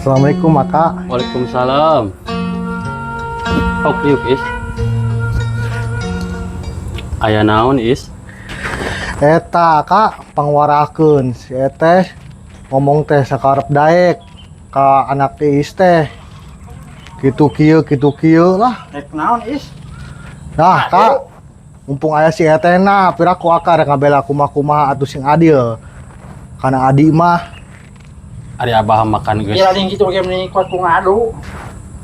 Assalamualaikum Kak. Waalaikumsalam. Hok yuk is. Aya naon is? Eta Kak pangwarakeun si teh ngomong teh sakarep daek ka anak Iis teh. Kitu kieu lah. Rek naon is? Nah Kak, mumpung aya si etena piraku akar ngabela kumaha atuh sing adil. Kana adi mah Ari abah makan geus. Kira gitu game nih kuat ku ngadu.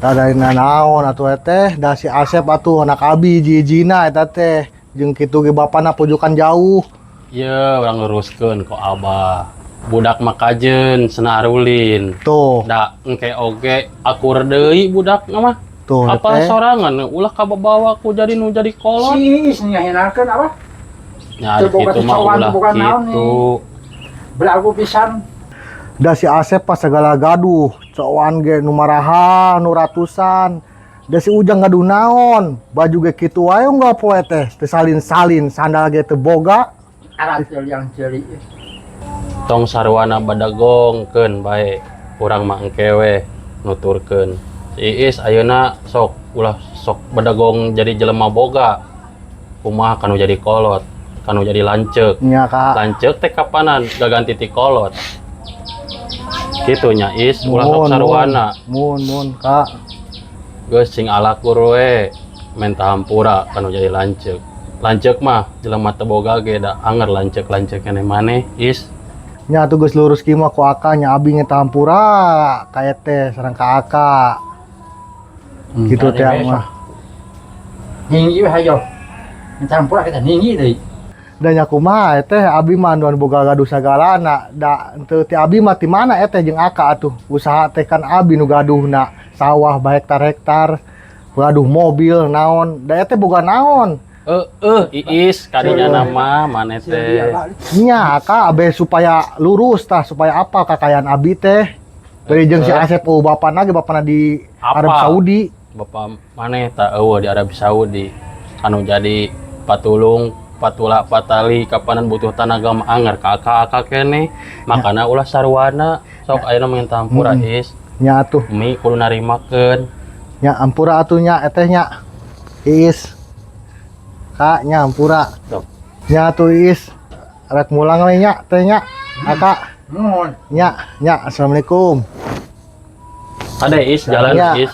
tadaina naon atuh teh da si Asep atuh anak abi jijina eta teh jeung kitu ge bapana pojokan jauh. Ieu urang luruskeun ku abah. Budak makajeun cenah arulin. Tuh, Da engke oge akur deui budak mah. tuh Apa teh. sorangan ulah kabawa ku jadi nu jadi kolot. Si is nyahenakeun apa? Nya Teu boga kitu mah kecoan, ulah boga naon kitu. Belagu pisan. Da si Asep pas segala gaduh, cowan ge nu maraha, nu ratusan. Da si Ujang gaduh naon, baju ge kitu wae enggak poe teh, teu salin-salin, sandal ge teu boga. Alat yang jeli. Tong sarwana badagongkeun bae. Urang mah engke we nuturkeun. Si Iis ayeuna sok ulah sok badagong jadi jelema boga. Kumaha kanu jadi kolot, kanu jadi lanceuk. Nya Kak. Lanceuk teh kapanan gaganti ti kolot. Kitu nya Is ulah sok Mun, sarwana. mun Kak. Geus sing alakur we menta hampura kanu jadi lanceuk. Lanceuk mah jelema teu boga ge da anger lanceuk-lanceuk keneh maneh Is. Nya atuh geus lurus kieu mah ku Aka nya abi nge tampura ka teh sareng ka Aka. Gitu teh mah. Hinggi we hayo. Campur kita hinggi deui. Da nya kumaha teh abi mah anu boga gaduh sagalana. Da teu ti abi mah ti mana teh jeung Aka atuh. Usaha teh kan abi nu gaduhna sawah bahektar-hektar. Gaduh mobil naon. Da teh boga naon. Iis kadinya nama maneh teh. Nya Kak abe supaya lurus tah supaya apa kekayaan abi teh. Bari jeung si Asep bapana ge bapana di Apa? Arab Saudi. Bapak maneh tak eueuh di Arab Saudi anu jadi patulung patula patali kapanan butuh tenaga mah anger kakak kene makana ulah sarwana sok ayeuna minta hampura Is Nya atuh. mi kudu narimakeun. Nya ampura atuh nya eteh nya. Iis. Kak nya ampura. Sok. Nya atuh Iis. Rek mulang we nya teh nya. Aka Nuhun. nya Assalamualaikum. Ade Is jalan Ya. Is